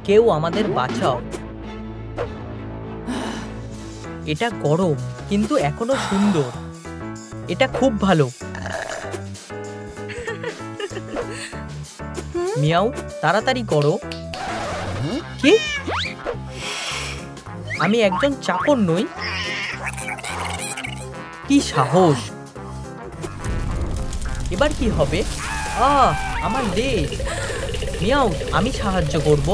কেউ আমাদের বাঁচাও। এটা গরম কিন্তু এখনো সুন্দর। এটা খুব ভালো। মিয়াও, তাড়াতাড়ি করো। কি? আমি একজন চাকর নই। কি সাহস! এবার কি হবে? আমার লেজ। মিয়াও, আমি সাহায্য করব।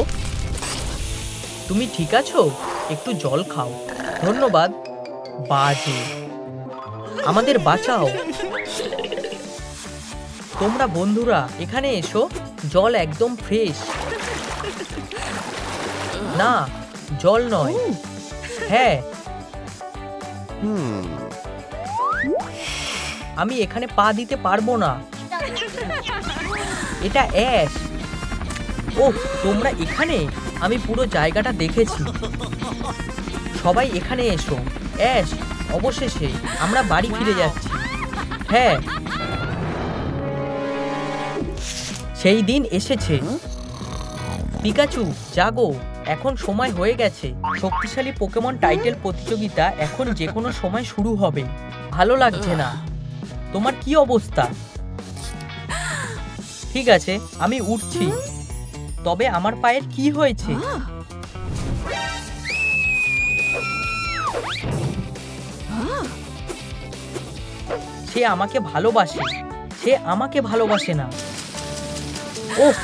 তুমি ঠিক আছো? একটু জল খাও। ধন্যবাদ। বাজে, আমাদের বাঁচাও। তোমরা বন্ধুরা এখানে এসো। জল একদম ফ্রেশ। না, জল নয়। হ্যাঁ, আমি এখানে পা দিতে পারবো না। এটা অ্যাশ। ওহ, তোমরা এখানে? আমি পুরো জায়গাটা দেখেছি। সবাই এখানে এসো। অ্যাশ, অবশেষে আমরা বাড়ি ফিরে যাচ্ছি। হ্যাঁ, সেই দিন এসেছে। পিকাচু, জাগো, এখন সময় হয়ে গেছে। শক্তিশালী পোকেমন টাইটেল প্রতিযোগিতা এখন যে কোনো সময় শুরু হবে। ভালো লাগছে না। তোমার কি অবস্থা? ঠিক আছে, আমি উঠছি। তবে আমার পায়ের কি হয়েছে? সে আমাকে ভালোবাসে। সে আমাকে ভালোবাসে না। ওহ,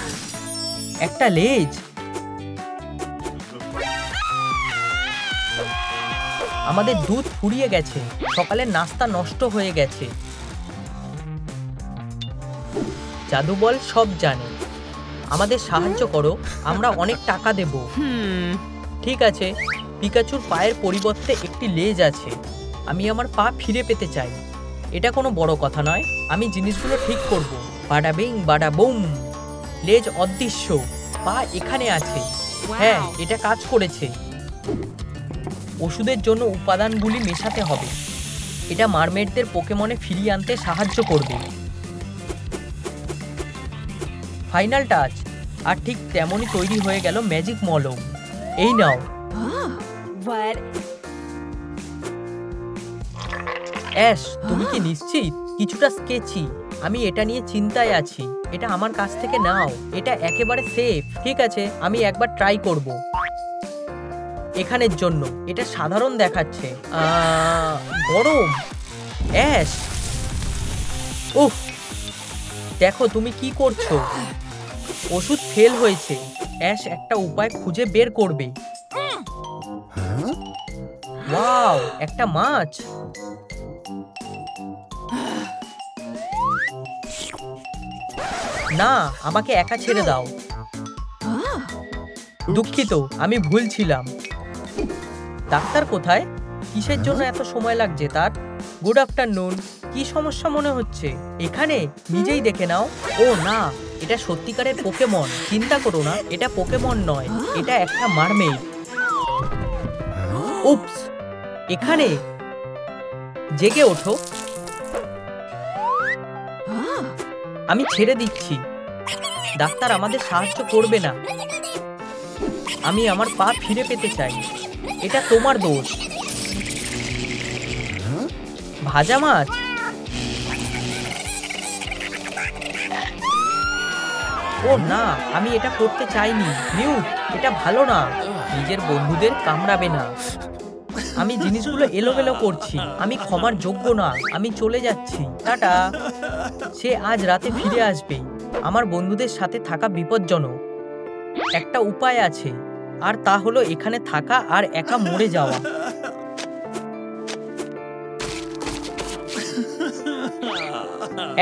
একটা লেজ। আমাদের দুধ ফুরিয়ে গেছে। সকালের নাস্তা নষ্ট হয়ে গেছে। জাদু বল সব জানে। আমাদের সাহায্য করো, আমরা অনেক টাকা দেব। ঠিক আছে, পিকাচুর পায়ের পরিবর্তে একটি লেজ আছে। আমি আমার পা ফিরে পেতে চাই। এটা কোনো বড় কথা নয়। আমি জিনিসগুলো ঠিক করব। বাডা বিং বাডা বুম। লেজ অদৃশ্য। পা এখানে আছে। হ্যাঁ, এটা কাজ করেছে। ওষুধের জন্য উপাদানগুলি মেশাতে হবে। এটা মারমেডদের পোকেমনে ফিরিয়ে আনতে সাহায্য করবে। Final touch. আর ঠিক তেমনই তৈরি হয়ে গেল ম্যাজিক মলম। এই নাও। অ্যাশ, তুমি কি নিশ্চিত? কিছুটা স্কেচি। আমি এটা নিয়ে চিন্তায় আছি। এটা আমার কাছ থেকে নাও। এটা একেবারে সেফ। ঠিক আছে, আমি একবার ট্রাই করব। এখানের জন্য এটা সাধারণ দেখাচ্ছে। গরম। অ্যাশ, উফ, দেখো তুমি কি করছো। ওষুধ ফেল হয়েছে। অ্যাশ একটা উপায় খুঁজে বের করবে। ওয়াও, একটা মাছ। না, আমাকে একা ছেড়ে দাও। দুঃখিত, আমি ভুল ছিলাম। ডাক্তার কোথায়? কিসের জন্য এত সময় লাগছে তার? Good afternoon. কি সমস্যা মনে হচ্ছে? এখানে নিজেই দেখে নাও। ও না, এটা সত্যিকারের পোকেমন। চিন্তা করো না, এটা পোকেমন নয়। এটা একটা মারমেইড। উপস, এখানে জেগে ওঠো। আমি ছেড়ে দিচ্ছি। ডাক্তার আমাদের সাহায্য করবে না। আমি আমার পা ফিরে পেতে চাই। এটা তোমার দোষ। ভাজা মাছ। ও না, আমি এটা করতে চাইনি। মিউট, এটা ভালো না। নিজের বন্ধুদের কামড়াবে না। আমি জিনিসগুলো এলোমেলো করছি। আমি ক্ষমার যোগ্য না। আমি চলে যাচ্ছি। টাটা। সে আজ রাতে ফিরে আসবে। আমার বন্ধুদের সাথে থাকা বিপজ্জনক। একটা উপায় আছে, আর তা হলো এখানে থাকা আর একা মরে যাওয়া।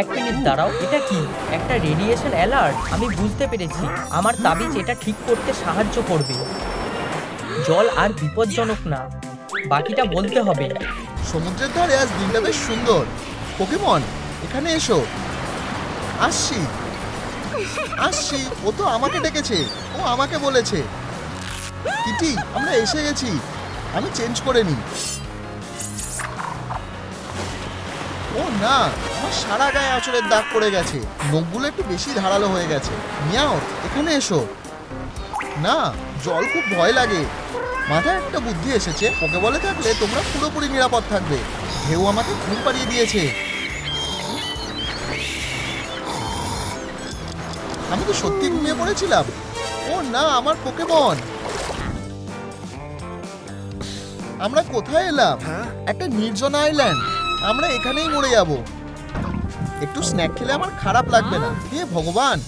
এক মিনিট দাঁড়াও, এটা কি? একটা রেডিয়েশন অ্যালার্ট। আমি বুঝতে পেরেছি। আমার তাবিজ এটা ঠিক করতে সাহায্য করবে। জল আর বিপজ্জনক না। বাকিটা বলতে হবে। সমুদ্রের ধারে আজ দিনটা বেশ সুন্দর। পোকেমন, এখানে এসো। আসছি আসছি। ও তো আমাকে ডেকেছে। ও আমাকে বলেছে। কিটি, আমরা এসে গেছি। আমি চেঞ্জ করে নি। ও না, আমার সারা গায়ে আঁচড়ের দাগ পড়ে গেছে। নখগুলো একটু বেশি ধারালো হয়ে গেছে। মিয়াও, এখানে এসো। না, জল খুব ভয় লাগে। মাথায় একটা বুদ্ধি এসেছে, পোকেবলে থাকলে তোমরা পুরোপুরি নিরাপদ থাকবে। ঢেউ আমাকে ঘুম পাড়িয়ে দিয়েছে। আমি তো সত্যি ঘুমিয়ে পড়েছিলাম। ও না, আমার পোকেমন। আমরা কোথায় এলাম? একটা নির্জন আইল্যান্ড। আমরা এখানেই মরে যাব। একটু স্ন্যাক খেলে আমার খারাপ লাগবে না। হে ভগবান,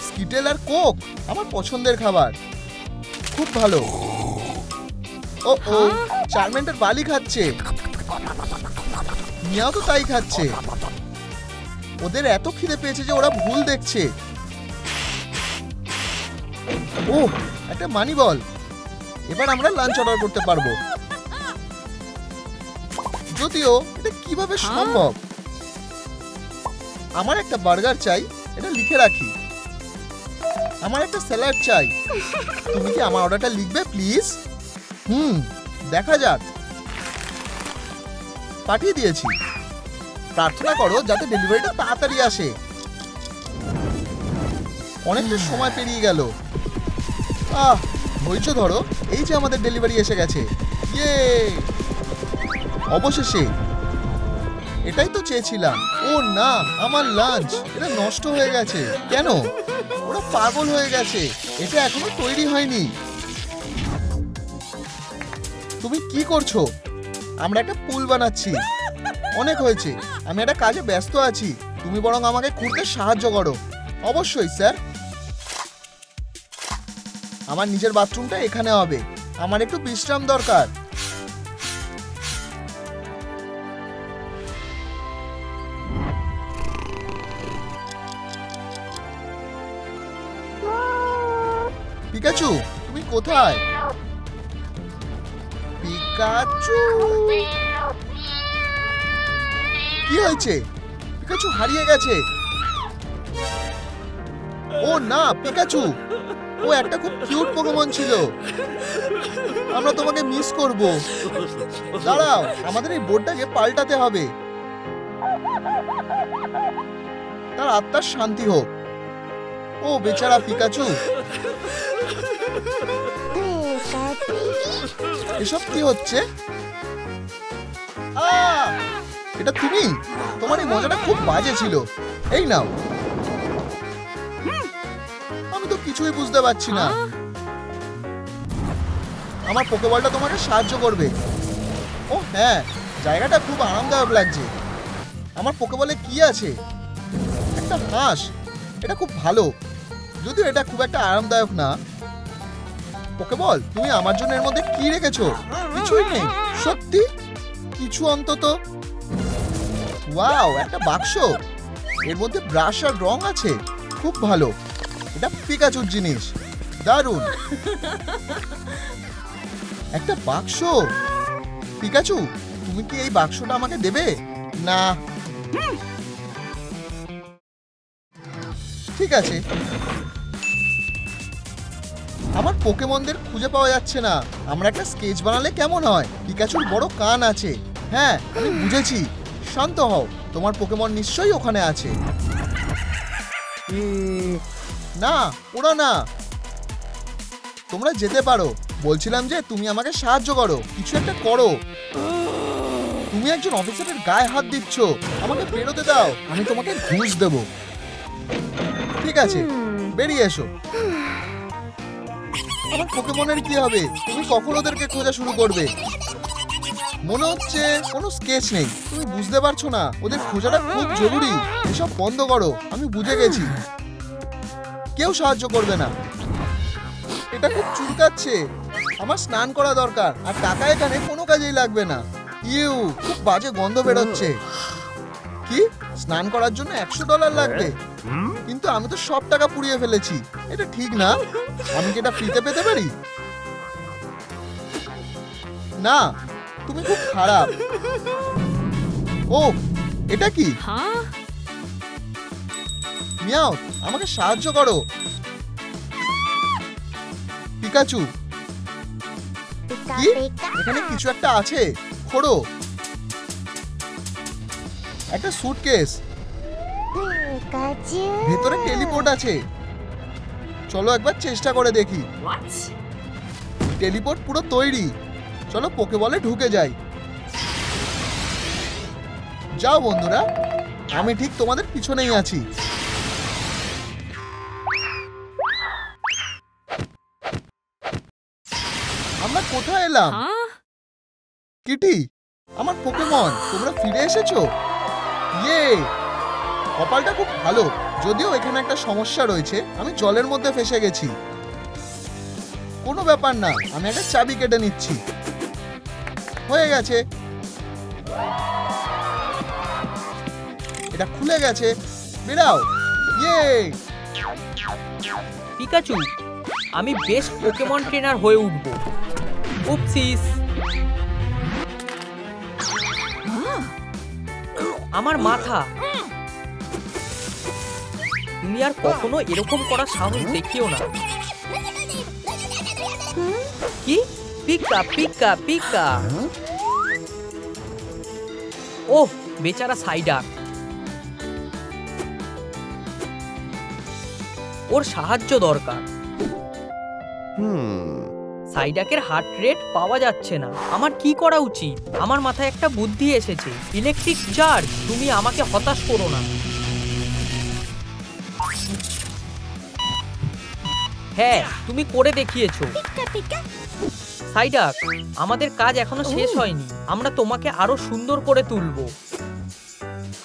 স্কিটেল আর কোক আমার পছন্দের খাবার। খুব ভালো। ও ও, চারমেন্টের বালি খাচ্ছে। মিয়াও তো তাই খাচ্ছে। ওদের এত খিদে পেয়েছে যে ওরা ভুল দেখছে। ও, একটা মানি বল। এবার আমরা লাঞ্চ অর্ডার করতে পারবো। যদিও এটা কিভাবে সম্ভব। আমার একটা বার্গার চাই, এটা লিখে রাখি। আমার একটা স্যালাড চাই। তুমি কি আমার অর্ডারটা লিখবে প্লিজ? দেখা যাক। পাঠিয়ে দিয়েছি। প্রার্থনা করো যাতে ডেলিভারিটা তাড়াতাড়ি আসে। অনেকটা সময় পেরিয়ে গেল। ধৈর্য ধরো, এই যে আমাদের ডেলিভারি এসে গেছে। ইয়ে, অবশেষে। এটাই তো চেয়েছিলাম। ও না, আমার লাঞ্চ এটা নষ্ট হয়ে গেছে। কেন? ওরা পাগল হয়ে গেছে। এটা এখনো তৈরি হয়নি। তুমি কি করছো? আমরা একটা পুল বানাচ্ছি। অনেক হয়েছে, আমি একটা কাজে ব্যস্ত আছি। তুমি বরং আমাকে খুঁড়তে সাহায্য করো। অবশ্যই স্যার। আমার নিজের বাথরুমটা এখানে হবে। আমার একটু বিশ্রাম দরকার। পিকাচু, তুমি কোথায়? পিকাচু, কি হয়েছে? পিকাচু হারিয়ে গেছে। ও না, পিকাচু, ও একটা খুব কিউট পোকেমন ছিল। আমরা তোমাকে মিস করব। দাঁড়াও, আমাদের এই বোর্ডটাকে পাল্টাতে হবে। তার আত্মার শান্তি হোক। ও বেচারা পিকাচু। এসব কি হচ্ছে? এটা তুমি? তোমার এই মজাটা খুব বাজে ছিল। এই নাও। আমি তো কিছুই বুঝতে পারছি না। আমার পোকেবলটা তোমাকে সাহায্য করবে। ও হ্যাঁ, জায়গাটা খুব আরামদায়ক লাগছে। আমার পোকেবলে কি আছে? একটা হাঁস। এটা খুব ভালো, যদিও এটা খুব একটা আরামদায়ক না। পোকেবল, তুমি আমার জন্য এর মধ্যে কি রেখেছো? কিছুই নেই। সত্যি? কিছু অন্তত। ওয়াও, একটা বাক্স। এর মধ্যে ব্রাশ আর রং আছে। খুব ভালো। এটা পিকাচুর জিনিস। দারুণ। একটা বাক্স। পিকাচু, তুমি কি এই বাক্সটা আমাকে দেবে? না, ঠিক আছে। আমার পোকেমনদের খুঁজে পাওয়া যাচ্ছে না। আমরা একটা স্কেচ বানালে কেমন হয়? পিকাচুর বড় কান আছে। হ্যাঁ, আমি বুঝেছি। শান্ত হও, তোমার পোকেমন নিশ্চয়ই ওখানে আছে। না, ওরা না। তোমরা যেতে পারো। বলছিলাম যে তুমি আমাকে সাহায্য করো, কিছু একটা করো। তুমি একজন অফিসারের গায়ে হাত দিচ্ছ। আমাকে বেরোতে দাও, আমি তোমাকে ঘুষ দেব। ঠিক আছে, বেরিয়ে এসো। আমার পোকেমনের কি হবে? তুমি কখন ওদেরকে খোঁজা শুরু করবে? মনে হচ্ছে কোনো স্কেচ নেই। তুমি বুঝতে পারছো না, ওদের খোঁজাটা খুব জরুরি। এসব বন্ধ করো, আমি বুঝে গেছি। কেউ সাহায্য করবে না। এটা খুব চুলকাচ্ছে। আমার স্নান করা দরকার, আর টাকা এখানে কোনো কাজেই লাগবে না। ইউ, খুব বাজে গন্ধ বেরোচ্ছে। কি? স্নান করার জন্য $100 লাগবে? কিন্তু আমি তো সব টাকা পুড়িয়ে ফেলেছি। এটা ঠিক না। আমি কি এটা ফ্রিতে পেতে পারি? না, তুমি খুব খারাপ। ও, এটা কি? মিয়াও, আমাকে সাহায্য করো। পিকাচু, কি? এখানে কিছু একটা আছে। খোড়ো। একটা সুটকেস। ভেতরে টেলিপোর্ট আছে। চলো একবার চেষ্টা করে দেখি। What? টেলিপোর্ট পুরো তৈরি। চলো পোকেবলে ঢুকে যাই। যাও বন্ধুরা, আমি ঠিক তোমাদের পিছনেই আছি। আমরা কোথায় এলাম? Huh? কিটি, আমার পোকেমন, তোমরা ফিরে এসেছো। ইয়ে, কপালটা খুব ভালো। যদিও এখানে একটা সমস্যা রয়েছে, আমি জলের মধ্যে ফেসে গেছি। কোনো ব্যাপার না, আমি একটা চাবি কেটে নিচ্ছি। হয়ে গেছে, এটা খুলে গেছে। বেরাও। ইয়ে, পিকাচু, আমি বেস্ট পোকেমন ট্রেনার হয়ে উঠব। উপসিস, আমার মাথা। তুমি আর কখনো এরকম করার সাহস দেখিও না। কি? Pika Pika Pika. ওহ, বেচারা সাইডার। ওর সাহায্য দরকার। সাইডাকের হার্ট রেট পাওয়া যাচ্ছে না। আমার কি করা উচিত? আমার মাথায় একটা বুদ্ধি এসেছে। Electric charge. তুমি আমাকে হতাশ করো না। হ্যাঁ, তুমি করে দেখিয়েছো। সাইডাক, আমাদের কাজ এখনো শেষ হয়নি। আমরা তোমাকে আরো সুন্দর করে তুলবো।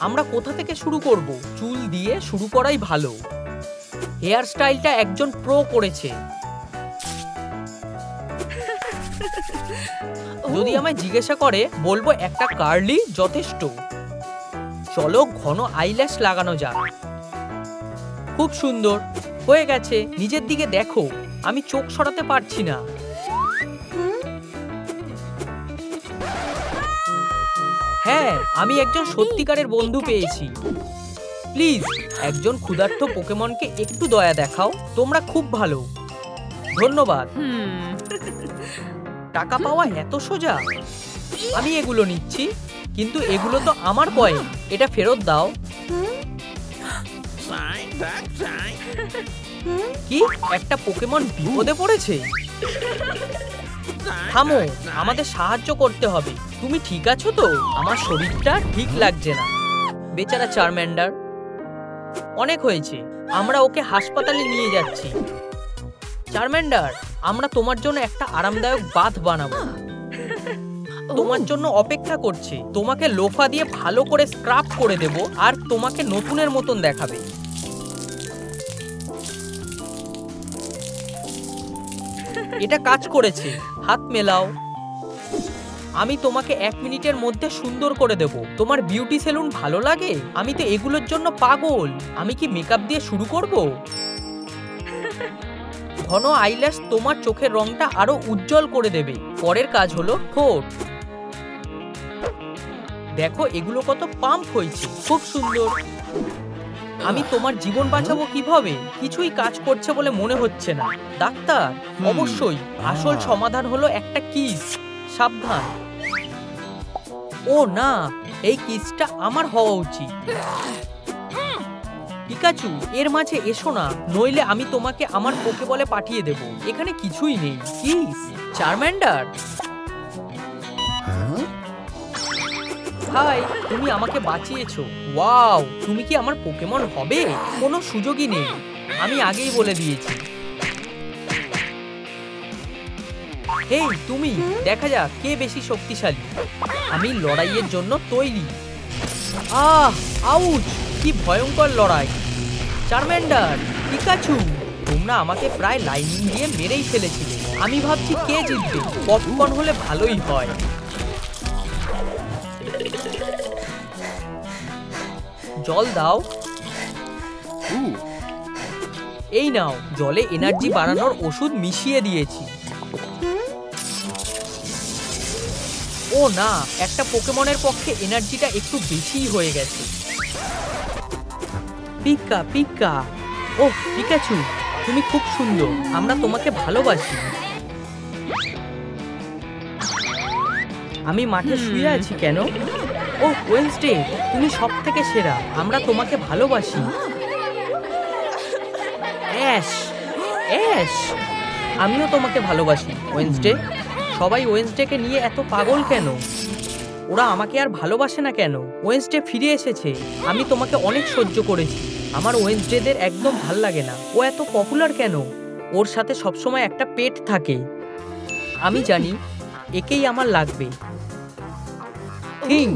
আমরা কোথা থেকে শুরু করব? চুল দিয়ে শুরু করাই ভালো। হেয়ার স্টাইলটা একজন প্রো করেছে। যদি আমায় জিজ্ঞাসা করে, বলবো একটা কার্লি যথেষ্ট। চলো ঘন আইল্যাশ লাগানো যাক। খুব সুন্দর হয়ে গেছে। নিজের দিকে দেখো, আমি চোখ সরাতে পারছি না। হ্যাঁ, আমি একজন সত্যিকারের বন্ধু পেয়েছি। প্লিজ, একজন ক্ষুধার্ত পোকেমনকে একটু দয়া দেখাও। তোমরা খুব ভালো। ধন্যবাদ। টাকা পাওয়া এত সোজা? আমি এগুলো নিচ্ছি, কিন্তু এগুলো তো আমার কয়েন। এটা ফেরত দাও। কি? একটা পোকেমন বিপদে পড়েছে? থামো, আমাদের সাহায্য করতে হবে। তুমি ঠিক আছো তো? আমার শরীরটা ঠিক লাগছে না। বেচারা চারম্যান্ডার। অনেক হয়েছে, আমরা ওকে হাসপাতালে নিয়ে যাচ্ছি। চারম্যান্ডার, আমরা তোমার জন্য একটা আরামদায়ক বাথ বানাবো। তোমার জন্য অপেক্ষা করছে। তোমাকে লোফা দিয়ে ভালো করে স্ক্রাব করে দেব, আর তোমাকে নতুনের মতন দেখাবে। এটা কাজ করেছে। হাত মেলাও। আমি তোমাকে 1 মিনিটের মধ্যে সুন্দর করে দেব। তোমার বিউটি সেলুন ভালো লাগে? আমি তো এগুলোর জন্য পাগল। আমি কি মেকআপ দিয়ে শুরু করব? ঘন আইল্যাশ তোমার চোখের রংটা আরো উজ্জ্বল করে দেবে। পরের কাজ হলো ঠোঁট। দেখো এগুলো কত পাম্প হয়েছে। খুব সুন্দর। আমি তোমার জীবন বাঁচাবো কিভাবে? কিছুই কাজ করছে বলে মনে হচ্ছে না। ডাক্তার, অবশ্যই আসল সমাধান হলো একটা কিস। সাবধান। ও না, এই কিসটা আমার হওয়া উচিত। পিকাচু, এর মাঝে এসো না, নইলে আমি তোমাকে আমার পোকেবলে পাঠিয়ে দেব। এখানে কিছুই নেই। কিস। চারম্যান্ডার, হাই, তুমি আমাকে বাঁচিয়েছো। ওয়াও, তুমি কি আমার পোকেমন হবে? কোনো সুযোগই নেই। আমি আগেই বলে দিয়েছি। হেই তুমি, দেখা যাক কে বেশি শক্তিশালী। আমি লড়াইয়ের জন্য তৈরি। আউচ, কি ভয়ঙ্কর লড়াই। চারম্যান্ডার, পিকাচু, তোমরা আমাকে প্রায় লাইনিং দিয়ে মেরেই ফেলেছিলে। আমি ভাবছি কে জিতবে। পপকর্ন হলে ভালোই হয়। জল দাও। এই নাও, জলে এনার্জি বাড়ানোর ওষুধ মিশিয়ে দিয়েছি। ও না, একটা পোকেমনের পক্ষে এনার্জিটা একটু বেশিই হয়ে গেছে। Pika Pika. ওহ পিকাচু, তুমি খুব সুন্দর। আমরা তোমাকে ভালোবাসি। আমি মাঠে শুয়ে আছি কেন? ও ওয়েনসডে, তুমি সব থেকে সেরা। আমরা তোমাকে ভালোবাসি। অ্যাশ, অ্যাশ, আমিও তোমাকে ভালোবাসি ওয়েনসডে। সবাই ওয়েনসডেকে নিয়ে এত পাগল কেন? ওরা আমাকে আর ভালোবাসে না কেন? ওয়েনসডে ফিরে এসেছে। আমি তোমাকে অনেক সহ্য করেছি। আমার ওয়েনসডেদের একদম ভাল লাগে না। ও এত পপুলার কেন? ওর সাথে সবসময় একটা পেট থাকে। আমি জানি একেই আমার লাগবে। থিং,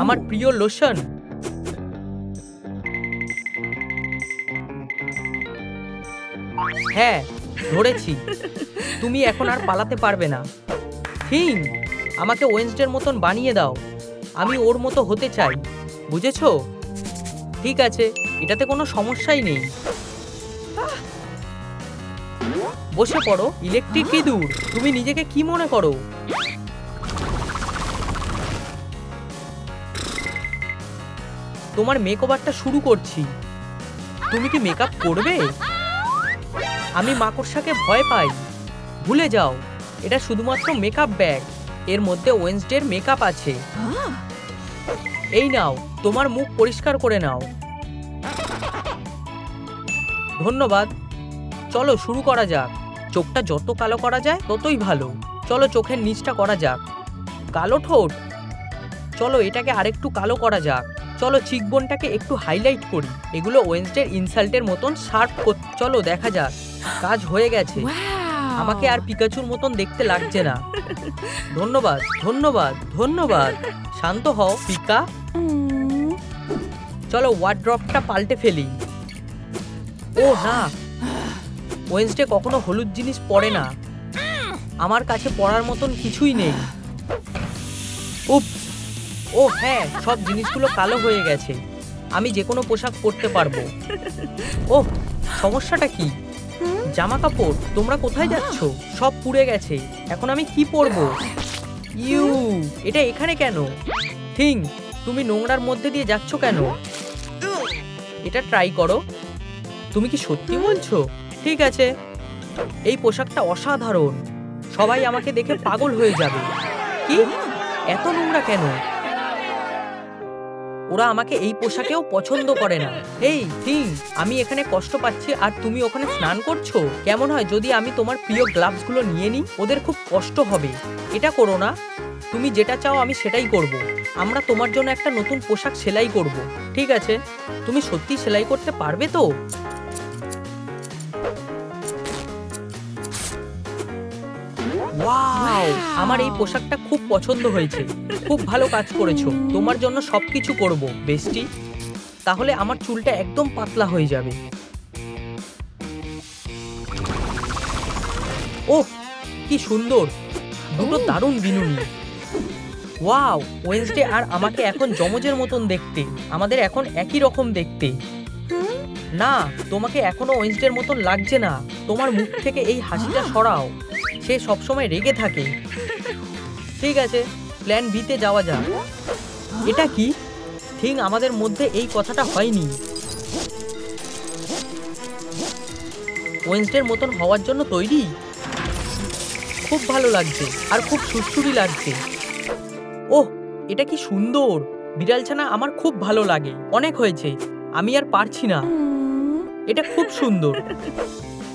আমার প্রিয় লোশন। হ্যাঁ, ধরেছি। তুমি এখন আর পালাতে পারবে না। থিং, আমাকে ওয়েনসডের মতন বানিয়ে দাও। আমি ওর মতো হতে চাই, বুঝেছো? ঠিক আছে, এটাতে কোনো সমস্যাই নেই। বসে পড়ো ইলেকট্রিক ইঁদুর। তুমি নিজেকে কি মনে করো? তোমার মেকওভারটা শুরু করছি। তুমি কি মেকআপ করবে? আমি মাকড়সাকে ভয় পাই। ভুলে যাও, এটা শুধুমাত্র মেকআপ ব্যাগ। এর মধ্যে ওয়েনসডের মেকআপ আছে। এই নাও, তোমার মুখ পরিষ্কার করে নাও। ধন্যবাদ। চলো শুরু করা যাক। চোখটা যত কালো করা যায় ততই ভালো। চলো চোখের নিচটা করা যাক। কালো ঠোঁট, চলো এটাকে আরেকটু কালো করা যাক। চলো চিকবোনটাকে একটু হাইলাইট করি। এগুলো ওয়েনসডের ইনসাল্টের মতন শার্প। চলো দেখা যাক। কাজ হয়ে গেছে। আমাকে আর পিকাচুর মতন দেখতে লাগছে না। ধন্যবাদ, ধন্যবাদ, ধন্যবাদ। শান্ত হও পিকা। চলো ওয়ার্ড্রপটা পাল্টে ফেলি। ও না, ওয়েনসডে কখনো হলুদ জিনিস পরে না। আমার কাছে পরার মতন কিছুই নেই। উপস, ও হ্যাঁ, সব জিনিসগুলো কালো হয়ে গেছে। আমি যে কোনো পোশাক পরতে পারবো। ওহ, সমস্যাটা কি? জামা কাপড়। তোমরা কোথায় যাচ্ছ? সব পুড়ে গেছে। এখন আমি কি পরবো? ইউ, এটা এখানে কেন? থিং, তুমি নোংরার মধ্যে দিয়ে যাচ্ছ কেন? এটা ট্রাই করো। তুমি কি সত্যি বলছো? ঠিক আছে, এই পোশাকটা অসাধারণ। সবাই আমাকে দেখে পাগল হয়ে যাবে। কি, এত নোংরা কেন? ওরা আমাকে এই পোশাকেও পছন্দ করে না। এই থিং, আমি এখানে কষ্ট পাচ্ছি আর তুমি ওখানে স্নান করছো। কেমন হয় যদি আমি তোমার প্রিয় গ্লাভসগুলো নিয়ে নিই? ওদের খুব কষ্ট হবে। এটা করো না। তুমি যেটা চাও আমি সেটাই করব। আমরা তোমার জন্য একটা নতুন পোশাক সেলাই করব। ঠিক আছে, তুমি সত্যি সেলাই করতে পারবে তো? ওয়াও, আমার এই পোশাকটা খুব পছন্দ হয়েছে। খুব ভালো কাজ করেছো। তোমার জন্য সবকিছু করব বেস্টি। তাহলে আমার চুলটা একদম পাতলা হয়ে যাবে। ওহ, কি সুন্দর। দুটো দারুণ বিনুনি। ওয়াও, ওয়েনসডে আর আমাকে এখন যমজের মতন দেখতে। আমাদের এখন একই রকম দেখতে। না, তোমাকে এখনো ওয়েনসডের মতন লাগছে না। তোমার মুখ থেকে এই হাসিটা সরাও। সে সবসময় রেগে থাকে। ঠিক আছে, প্ল্যান বিতে যাওয়া যাক। এটা কি? থিং, আমাদের মধ্যে এই কথাটা হয়নি। ওয়েনসডের মতন হওয়ার জন্য তৈরি? খুব ভালো লাগছে আর খুব সুরসুরি লাগছে। ওহ, এটা কি সুন্দর। বিড়ালছানা আমার খুব ভালো লাগে। অনেক হয়েছে, আমি আর পারছি না। এটা খুব সুন্দর।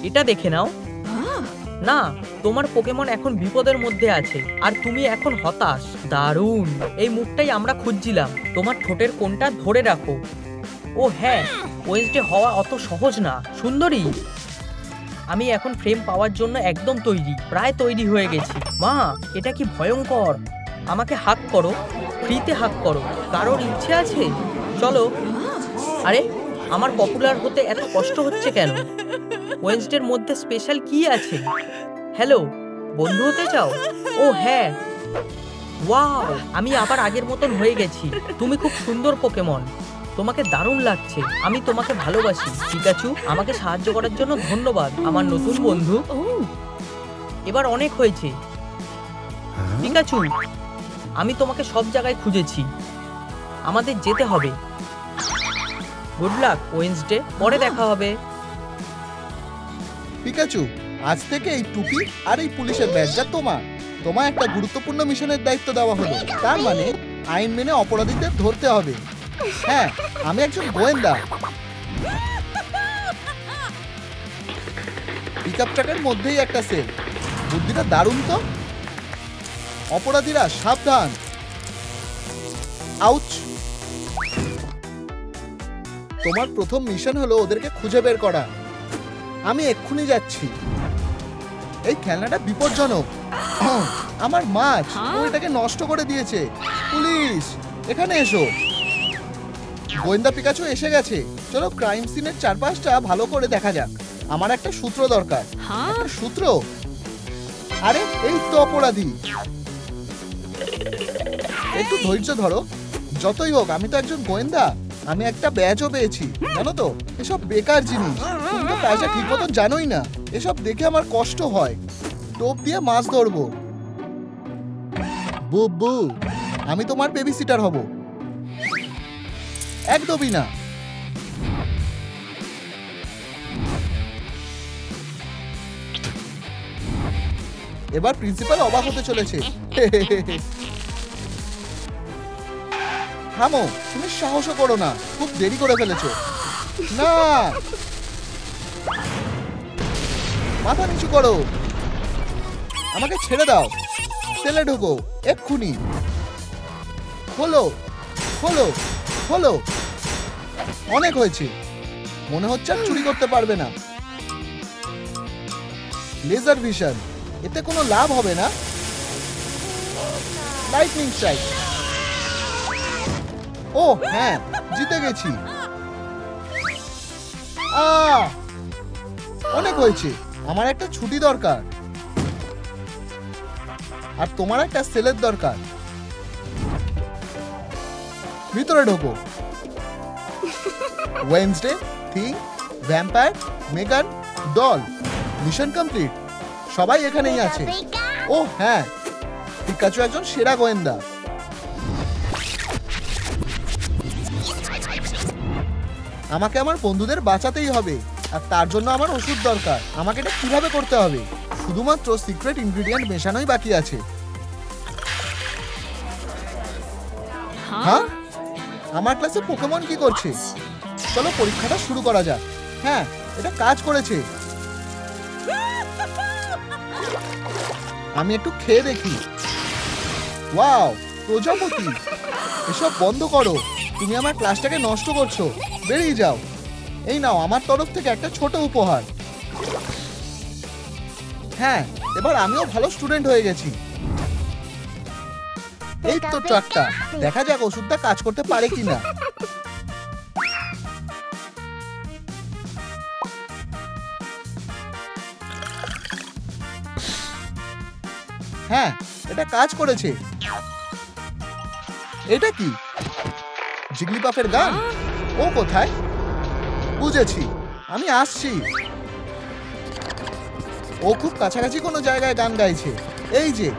এটা দেখে নাও। না, তোমার পোকেমন এখন বিপদের মধ্যে আছে আর তুমি এখন হতাশ। দারুণ, এই মুখটাই আমরা খুঁজছিলাম। তোমার ঠোঁটের কোণটা ধরে রাখো। ও হ্যাঁ, ওয়েনসডে হওয়া অত সহজ না। সুন্দরী, আমি এখন ফ্রেম পাওয়ার জন্য একদম তৈরি। প্রায় তৈরি হয়ে গেছি। মা, এটা কি ভয়ঙ্কর। আমাকে হাক করো, ফ্রিতে হাক করো। কারোর ইচ্ছে আছে? চলো। আরে, আমার পপুলার হতে এত কষ্ট হচ্ছে কেন? ওয়েনসডের মধ্যে স্পেশাল কি আছে? হ্যালো, বন্ধু হতে চাও? ও হ্যাঁ। ওয়াও, আমি আবার আগের মতন হয়ে গেছি। তুমি খুব সুন্দর পোকেমন। তোমাকে দারুণ লাগছে। আমি তোমাকে ভালোবাসি। পিকাচু, আমাকে সাহায্য করার জন্য ধন্যবাদ আমার নতুন বন্ধু। এবার অনেক হয়েছে। পিকাচু, আমি তোমাকে সব জায়গায় খুঁজেছি। আমাদের যেতে হবে। গুড লাক ওয়েনসডে, পরে দেখা হবে। পিকাচু, আজ থেকে এই টুপি আর এই পুলিশের ব্যাজটা তোমার একটা গুরুত্বপূর্ণ মিশনের দায়িত্ব দেওয়া হলো। তার মানে আইন মেনে অপরাধীদের ধরতে হবে। হ্যাঁ, আমি একজন গোয়েন্দা। পিকআপ ট্রাকের মধ্যেই একটা সেল। বুদ্ধিটা দারুণ তো। অপরাধীরা সাবধান। আউচ। তোমার প্রথম মিশন হলো ওদেরকে খুঁজে বের করা। আমি এক্ষুনি যাচ্ছি। এই খেলনাটা বিপজ্জনক। আমার মাছ, ও এটাকে নষ্ট করে দিয়েছে। পুলিশ, এখানে এসো। গোয়েন্দা পিকাচু এসে গেছে। চলো ক্রাইম সিনের চারপাশটা ভালো করে দেখা যাক। আমার একটা সূত্র দরকার। একটা সূত্র? আরে এই তো অপরাধী। একটু ধৈর্য ধরো। যতই হোক আমি তো একজন গোয়েন্দা। আমি একটা ব্যাজও পেয়েছি, জানো তো। এসব বেকার জিনিস, তুমি তো কাজটা ঠিক মতো জানোই না। এসব দেখে আমার কষ্ট হয়। টোপ দিয়ে মাছ ধরবো। বুবু, আমি তোমার বেবি সিটার হব। একদমই না। এবার প্রিন্সিপাল অবাক হতে চলেছে। থামো, তুমি সাহসও করো না। খুব দেরি করে ফেলেছো। না, মাথা নিচু করো। আমাকে ছেড়ে দাও। সেলে ঢোকো এক্ষুনি। খোলো খোলো খোলো। অনেক হয়েছে। মনে হচ্ছে আর চুরি করতে পারবে না। লেজার ভিশন, এতে কোনো লাভ হবে না। Lightning strike. ও হ্যাঁ, জিতে গেছি। অনেক হয়েছে। আমার একটা ছুটি দরকার। আর তোমার একটা সেলের দরকার। ভিতরে ঢোকো। ওয়েডনেসডে, থিং, ভ্যাম্পায়ার, মেগান, ডল। Mission complete. সবাই এখানেই আছে। ও হ্যাঁ, পিকাচু একজন সেরা গোয়েন্দা। আমাকে আমার বন্ধুদের বাঁচাতেই হবে, আর তার জন্য আমার ওষুধ দরকার। আমাকে এটা কিভাবে করতে হবে? শুধুমাত্র সিক্রেট ইনগ্রেডিয়েন্ট মেশানোই বাকি আছে। হ্যাঁ, আমার ক্লাসে পোকেমন কি করছে? চলো পরীক্ষাটা শুরু করা যাক। হ্যাঁ, এটা কাজ করেছে। আমি একটু খেয়ে দেখি। ওয়াও, প্রজাপতি। এসব বন্ধ করো। তুমি আমার ক্লাসটাকে নষ্ট করছো। বেরিয়ে যাও। এই নাও আমার তরফ থেকে একটা ছোট উপহার। হ্যাঁ, এবার আমিও ভালো স্টুডেন্ট হয়ে গেছি। এই তো ট্রাকটা। দেখা যাক ওষুধটা কাজ করতে পারে কিনা। হ্যাঁ, এটা কাজ করেছে। এটা কি? জিগলিপাফের গান? ও কোথায়? বুঝেছি, আমি আসছি। ও খুব কাছাকাছি কোনো জায়গায় গান গাইছে। এই যে।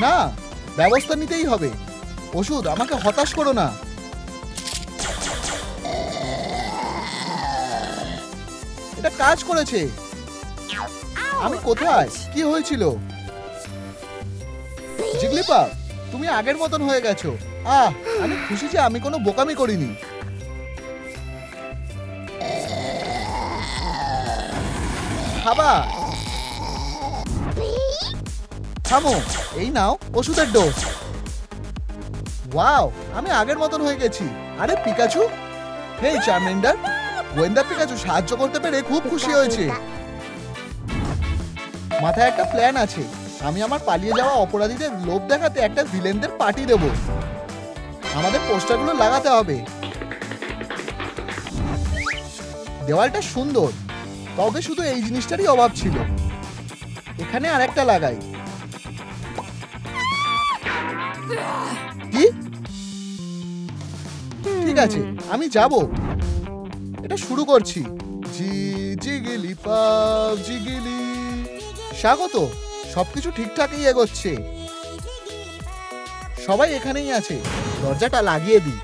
না, ব্যবস্থা নিতেই হবে। ওষুধ, আমাকে হতাশ করো না। এটা কাজ করেছে। আমি কোথায়? কি হয়েছিল? জিগলিপাফ, তুমি আগের মতন হয়ে গেছো। আমি খুশি যে আমি কোনো বোকামি করিনি। খাবার। থামো, এই নাও ওষুধের ডোজ। ওয়াও, আমি আগের মতন হয়ে গেছি। আরে পিকাচু, হেই চার্মেন্ডার। গোয়েন্দা পিকাচু সাহায্য করতে পেরে খুব খুশি হয়েছে। মাথায় একটা প্ল্যান আছে। আমি আমার পালিয়ে যাওয়া অপরাধীদের লোভ দেখাতে একটা ভিলেনদের পার্টি দেব। আমাদের পোস্টারগুলো লাগাতে হবে। দেওয়ালটা সুন্দর, তবে শুধু এই জিনিসটারই অভাব ছিল। এখানে আরেকটা লাগাই। কি? ঠিক আছে, আমি যাব। এটা শুরু করছি। জিগিলিপাফ জিগিলি। স্বাগত। সবকিছু ঠিকঠাকই এগোচ্ছে। সবাই এখানেই আছে। দরজাটা লাগিয়ে দিই।